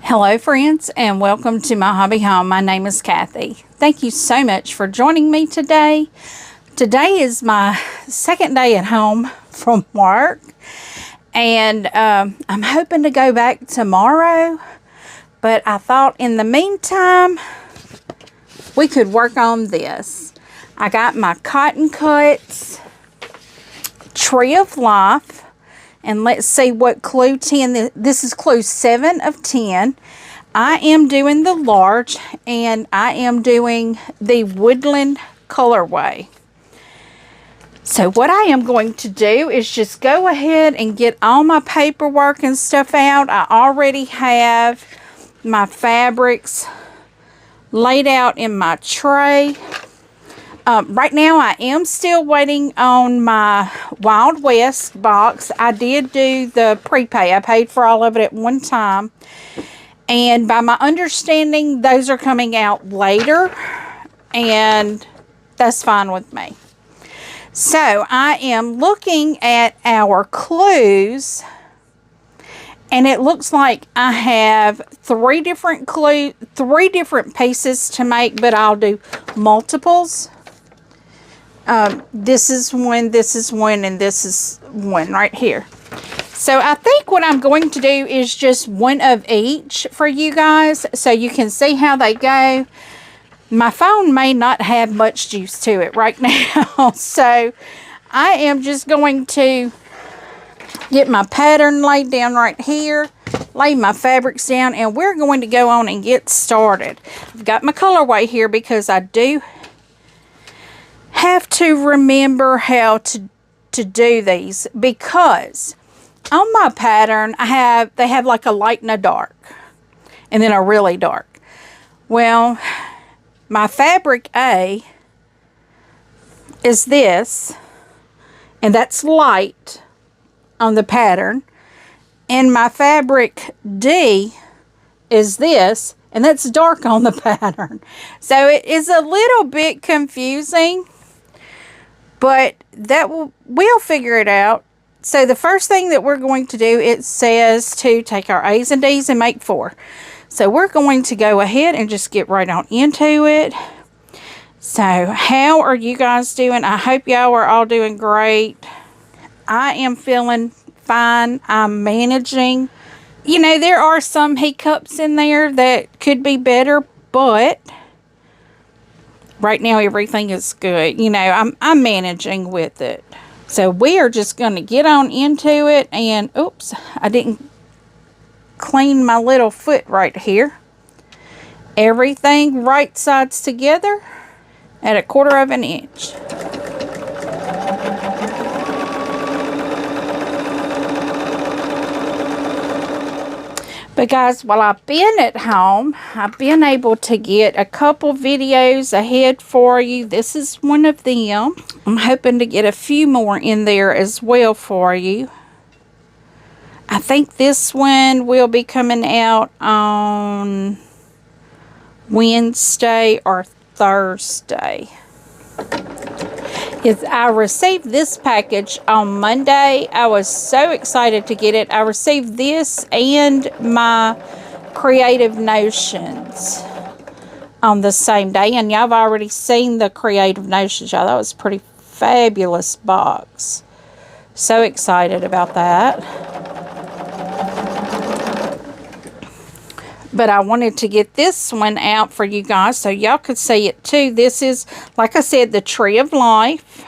Hello friends, and welcome to my hobby home. My name is Cathy. Thank you so much for joining me today. Today is my second day at home from work, and I'm hoping to go back tomorrow, but I thought in the meantime we could work on this. I got my cotton cuts, Tree of Life. And let's see what clue 10, this is clue 7 of 10. I am doing the large, and I am doing the woodland colorway. So what I am going to do is just go ahead and get all my paperwork and stuff out. I already have my fabrics laid out in my tray. Right now, I am still waiting on my Wild West box. I did do the prepay. I paid for all of it at one time. And by my understanding, those are coming out later. And that's fine with me. So, I am looking at our clues. And it looks like I have three different pieces to make, but I'll do multiples. This is one, and this is one right here. So I think what I'm going to do is just one of each for you guys so you can see how they go. My phone may not have much juice to it right now, so I am just going to get my pattern laid down right here, lay my fabrics down, and we're going to go on and get started. I've got my colorway here because I do have to remember how to do these, because on my pattern they have like a light and a dark and then a really dark. Well, my fabric A is this, and that's light on the pattern, and my fabric D is this, and that's dark on the pattern. So it is a little bit confusing, but we'll figure it out. So the first thing that we're going to do, it says to take our A's and D's and make 4. So we're going to go ahead and just get right on into it. So how are you guys doing? I hope y'all are all doing great. I am feeling fine. I'm managing. You know, there are some hiccups in there that could be better, but right now everything is good. You know, I'm managing with it. So we are just going to get on into it. And oops, I didn't clean my little foot right here. Everything right sides together at 1/4 of an inch. But guys, while I've been at home, I've been able to get a couple videos ahead for you. This is one of them. I'm hoping to get a few more in there as well for you. I think this one will be coming out on Wednesday or Thursday. I received this package on Monday. I was so excited to get it. I received this and my Creative Notions on the same day. And y'all have already seen the Creative Notions. Y'all, that was a pretty fabulous box. So excited about that. But I wanted to get this one out for you guys so y'all could see it too. This is, like I said, the Tree of Life.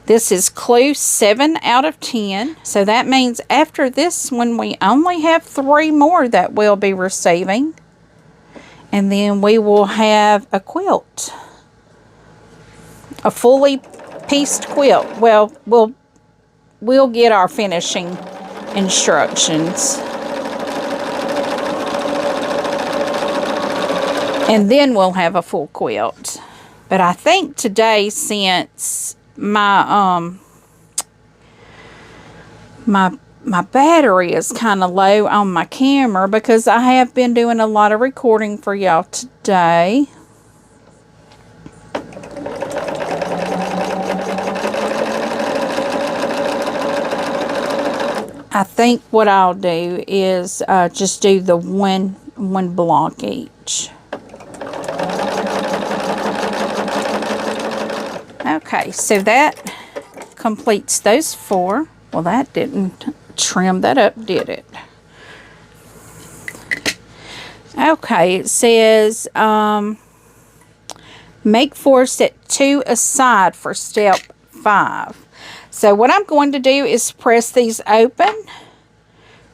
This is clue 7 out of 10. So that means after this one, we only have 3 more that we'll be receiving. And then we will have a quilt. A fully pieced quilt. Well, we'll get our finishing instructions. And then we'll have a full quilt. But I think today, since my my battery is kind of low on my camera, because I have been doing a lot of recording for y'all today. I think what I'll do is just do the one block each. Okay, so that completes those 4. Well, that didn't trim that up, did it? Okay, it says make 4, set 2 aside for step 5. So what I'm going to do is press these open,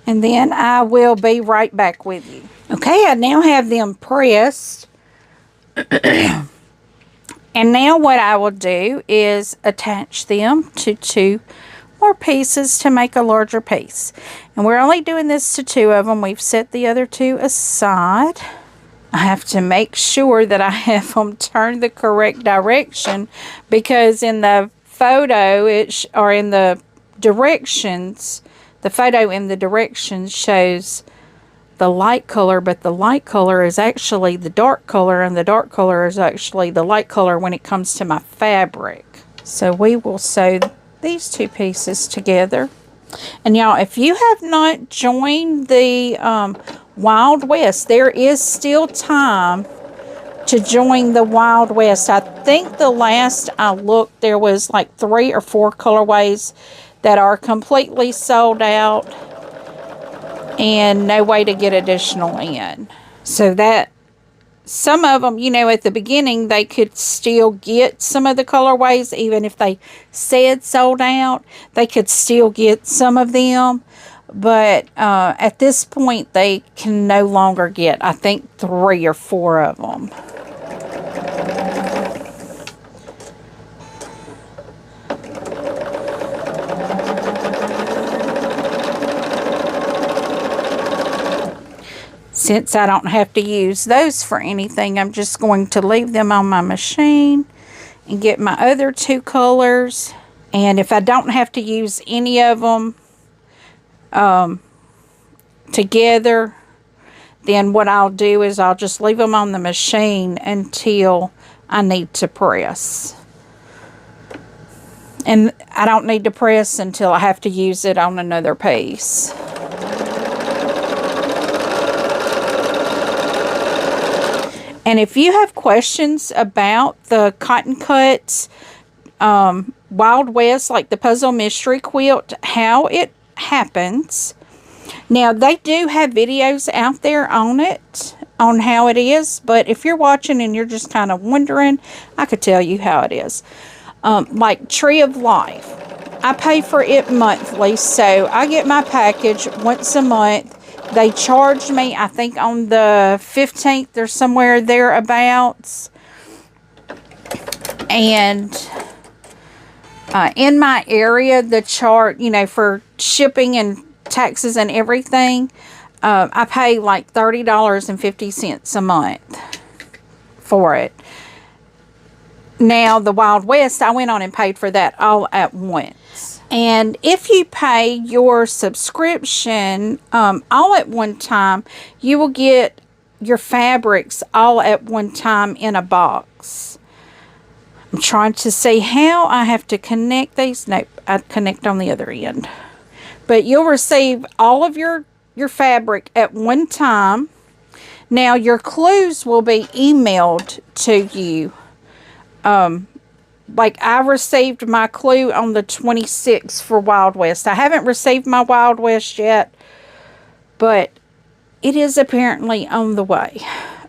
and then I will be right back with you. Okay, I now have them pressed. And now what I will do is attach them to 2 more pieces to make a larger piece. And we're only doing this to 2 of them. We've set the other 2 aside. I have to make sure that I have them turned the correct direction, because in the photo, or in the directions, the photo in the directions shows the light color, but the light color is actually the dark color, and the dark color is actually the light color when it comes to my fabric. So we will sew these 2 pieces together. And y'all, if you have not joined the Wild West, there is still time to join the Wild West. I think the last I looked, there was like 3 or 4 colorways that are completely sold out and no way to get additional in. So that some of them, you know, at the beginning, they could still get some of the colorways, even if they said sold out, they could still get some of them. But at this point, they can no longer get, I think, 3 or 4 of them. Since I don't have to use those for anything, I'm just going to leave them on my machine and get my other 2 colors. And if I don't have to use any of them together, then what I'll do is I'll just leave them on the machine until I need to press. And I don't need to press until I have to use it on another piece. And if you have questions about the Cotton Cuts Wild West, like the Puzzle Mystery Quilt, how it happens. Now, they do have videos out there on it, on how it is. But if you're watching and you're just kind of wondering, I could tell you how it is. Like Tree of Life. I pay for it monthly, so I get my package once a month. They charge me, I think, on the 15th or somewhere thereabouts. And in my area, the chart, you know, for shipping and taxes and everything, I pay like $30.50 a month for it. Now, the Wild West, I went on and paid for that all at once. And if you pay your subscription all at one time, you will get your fabrics all at one time in a box. I'm trying to see how I have to connect these. Nope, I connect on the other end. But you'll receive all of your fabric at one time. Now, your clues will be emailed to you. Like I received my clue on the 26th for Wild West. I haven't received my Wild West yet, but it is apparently on the way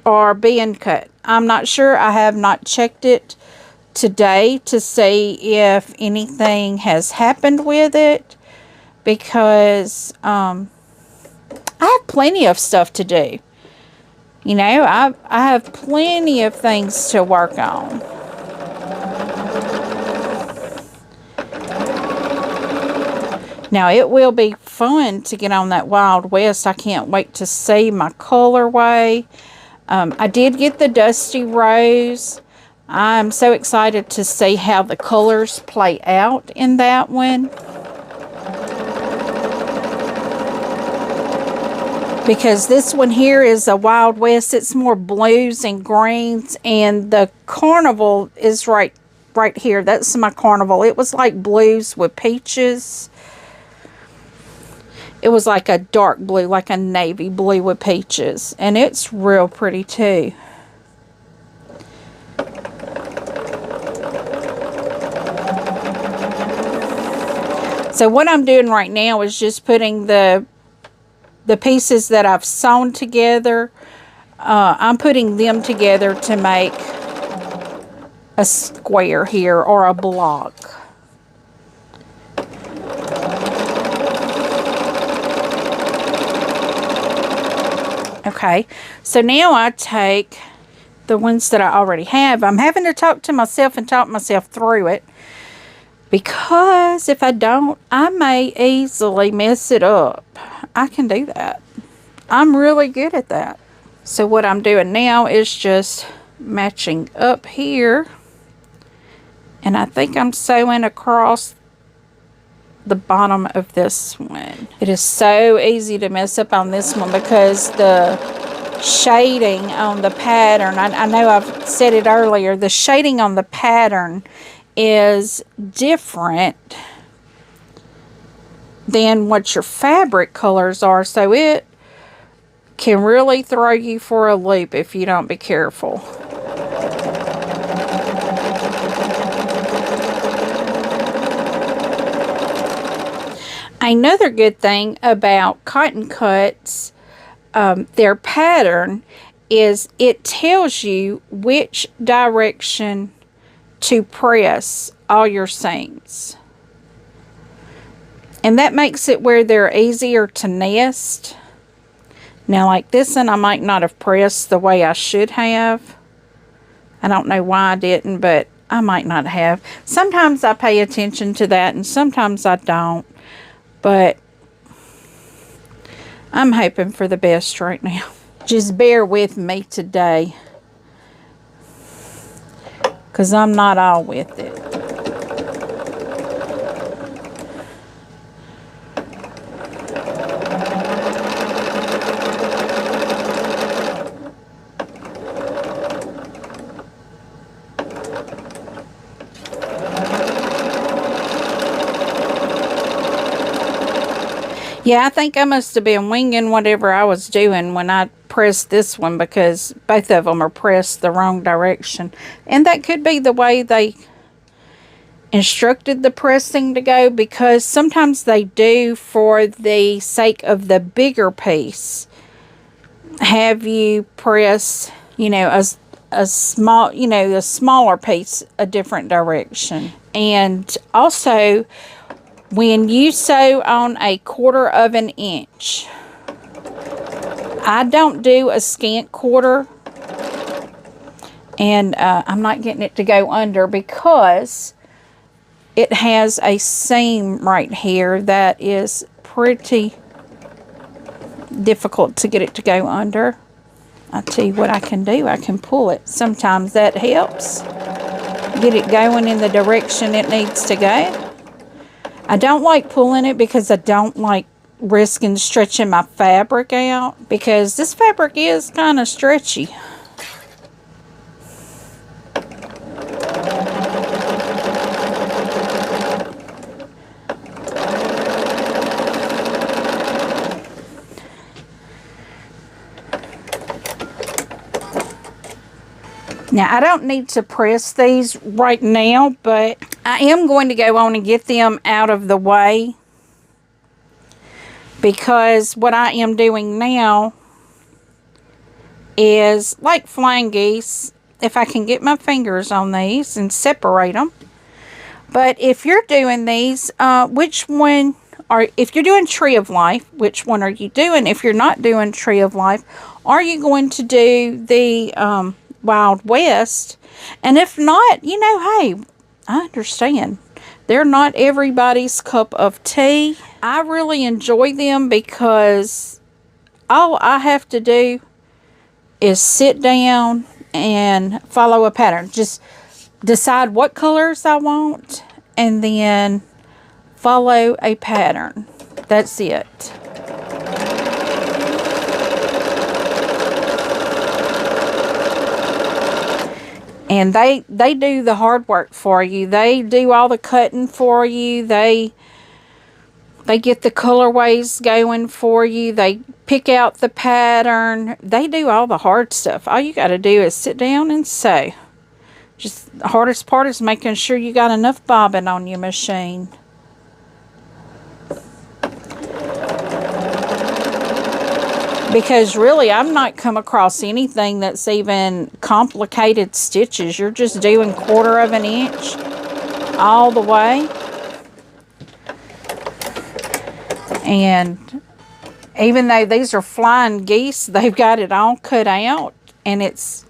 or being cut. I'm not sure. I have not checked it today to see if anything has happened with it, because I have plenty of stuff to do. You know, I have plenty of things to work on. Now, it will be fun to get on that Wild West. I can't wait to see my colorway. I did get the Dusty Rose. I'm so excited to see how the colors play out in that one. Because this one here is a Wild West. It's more blues and greens. And the Carnival is right here. That's my Carnival. It was like blues with peaches. It was like a dark blue, like a navy blue with peaches. And it's real pretty too. So what I'm doing right now is just putting the pieces that I've sewn together. I'm putting them together to make a square here, or a block. Okay, so now I take the ones that I already have. I'm having to talk to myself and talk myself through it, because if I don't, I may easily mess it up. I can do that. I'm really good at that. So what I'm doing now is just matching up here. And I think I'm sewing across the bottom of this one. It is so easy to mess up on this one because the shading on the pattern, I know I've said it earlier, the shading on the pattern is different than what your fabric colors are, so it can really throw you for a loop if you don't be careful. Another good thing about cotton cuts, their pattern, is it tells you which direction to press all your seams. And that makes it where they're easier to nest. Now like this one, I might not have pressed the way I should have. I don't know why I didn't, but I might not have. Sometimes I pay attention to that and sometimes I don't. But I'm hoping for the best right now. Just bear with me today, because I'm not all with it. Yeah, I think I must have been winging whatever I was doing when I pressed this one, because both of them are pressed the wrong direction. And that could be the way they instructed the pressing to go, because sometimes they do, for the sake of the bigger piece, have you press, you know, a small, you know, the smaller piece a different direction. And also, when you sew on a 1/4 of an inch, I don't do a scant quarter, and I'm not getting it to go under because it has a seam right here that is pretty difficult to get it to go under. I'll tell you what I can do. I can pull it. Sometimes that helps get it going in the direction it needs to go. I don't like pulling it because I don't like risking stretching my fabric out, because this fabric is kind of stretchy. Now, I don't need to press these right now, but I am going to go on and get them out of the way, because what I am doing now is like flying geese. If I can get my fingers on these and separate them. But if you're doing these, which one, or if you're doing Tree of Life, which one are you doing? If you're not doing Tree of Life, are you going to do the Wild West? And if not, you know, hey, I understand. They're not everybody's cup of tea. I really enjoy them because all I have to do is sit down and follow a pattern. Just decide what colors I want and then follow a pattern. That's it. And they do the hard work for you. They do all the cutting for you. They They get the colorways going for you. They pick out the pattern. They do all the hard stuff. All you got to do is sit down and sew. Just the hardest part is making sure you got enough bobbin on your machine. Because really, I've not come across anything that's even complicated stitches. You're just doing 1/4 of an inch all the way. And even though these are flying geese, they've got it all cut out. And it's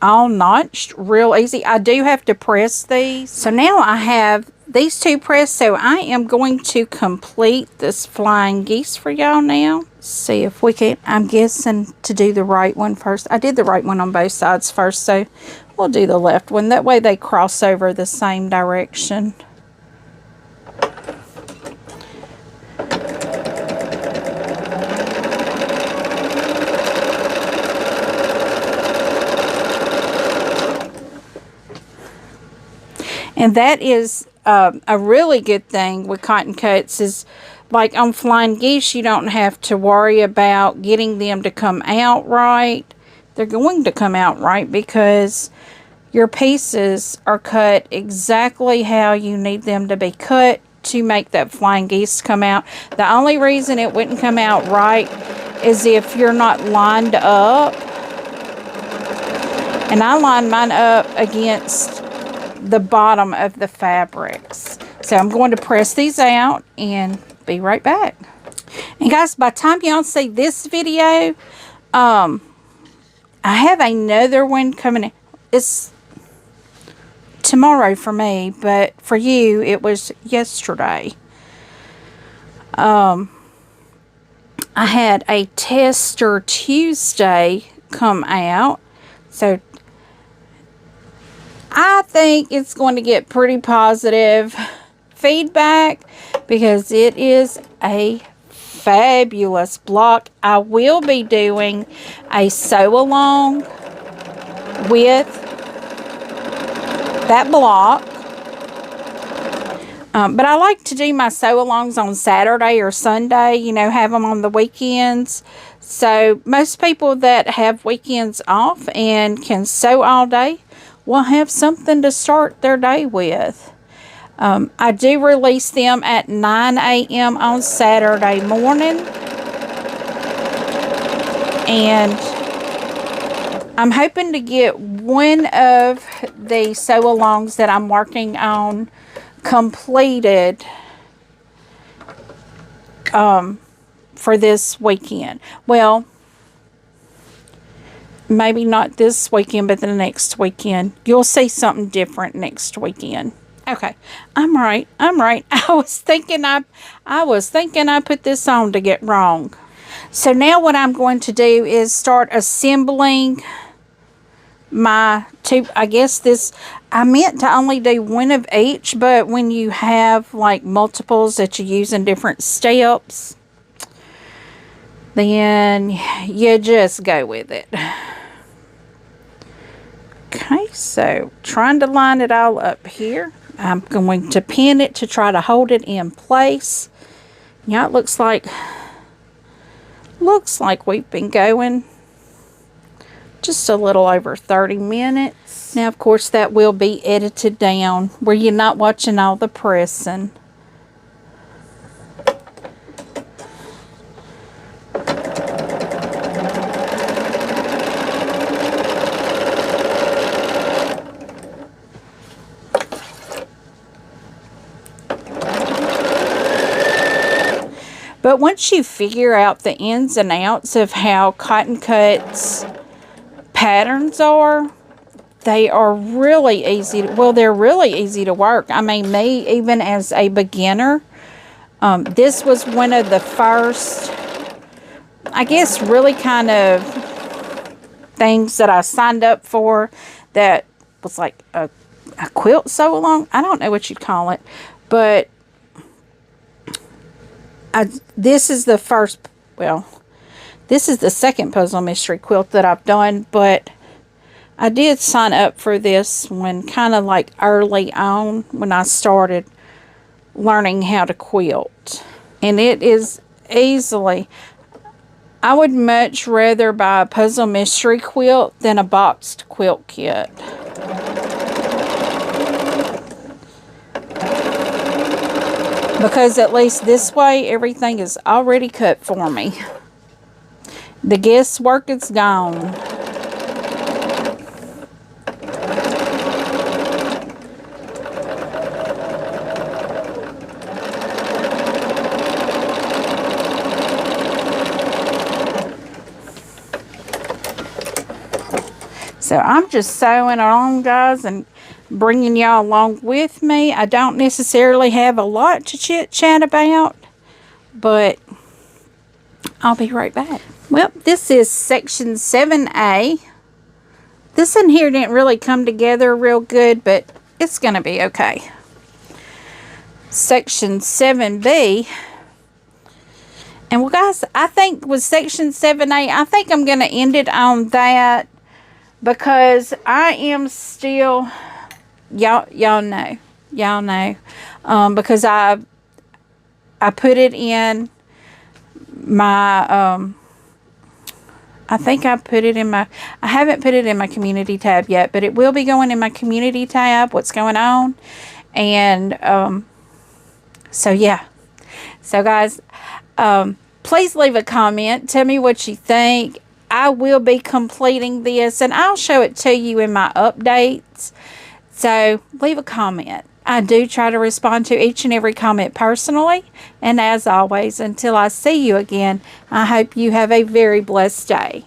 all notched real easy. I do have to press these. So now I have these 2 pressed. So I am going to complete this flying geese for y'all now. See if we can. I'm guessing to do the right one first. I did the right one on both sides first, so we'll do the left one. That way they cross over the same direction. And that is a really good thing with cotton cuts is, like on flying geese, you don't have to worry about getting them to come out right. They're going to come out right because your pieces are cut exactly how you need them to be cut to make that flying geese come out. The only reason it wouldn't come out right is if you're not lined up. And I line mine up against the bottom of the fabrics. So I'm going to press these out and be right back. And guys, by the time y'all see this video, I have another one coming in. It's tomorrow for me, but for you it was yesterday. I had a Tester Tuesday come out, so I think it's going to get pretty positive feedback because it is a fabulous block. I will be doing a sew along with that block. But I like to do my sew alongs on Saturday or Sunday, you know, have them on the weekends. So most people that have weekends off and can sew all day will have something to start their day with. I do release them at 9 a.m. on Saturday morning. And I'm hoping to get one of the sew-alongs that I'm working on completed for this weekend. Well, maybe not this weekend, but the next weekend. You'll see something different next weekend. Okay, I'm right. I was thinking I put this on to get wrong. So now what I'm going to do is start assembling my two. I guess this, I meant to only do one of each, but when you have like multiples that you use in different steps, then you just go with it. Okay, so trying to line it all up here. I'm going to pin it to try to hold it in place. Yeah, it looks like we've been going just a little over 30 minutes. Now, of course, that will be edited down where you're not watching all the pressing. But once you figure out the ins and outs of how Cotton Cut's patterns are, they are really easy. Well, they're really easy to work. I mean, me, even as a beginner, this was one of the first, I guess, really kind of things that I signed up for that was like a quilt sew along. I don't know what you'd call it, but this is the first, well, this is the second puzzle mystery quilt that I've done, but I did sign up for this one kind of like early on when I started learning how to quilt. And it is easily, I would much rather buy a puzzle mystery quilt than a boxed quilt kit. Because at least this way, everything is already cut for me. The guesswork is gone. So I'm just sewing along, guys, and bringing y'all along with me. I don't necessarily have a lot to chit-chat about, but I'll be right back. Well, this is section 7A. This in here didn't really come together real good, but it's going to be okay. Section 7B. And well, guys, I think with section 7A, I think I'm going to end it on that. Because I am still, y'all know, because I put it in my, I think I put it in my, I haven't put it in my community tab yet, but it will be going in my community tab, what's going on, and, so yeah, so guys, please leave a comment, tell me what you think. I will be completing this, and I'll show it to you in my updates. So, leave a comment. I do try to respond to each and every comment personally. And as always, until I see you again, I hope you have a very blessed day.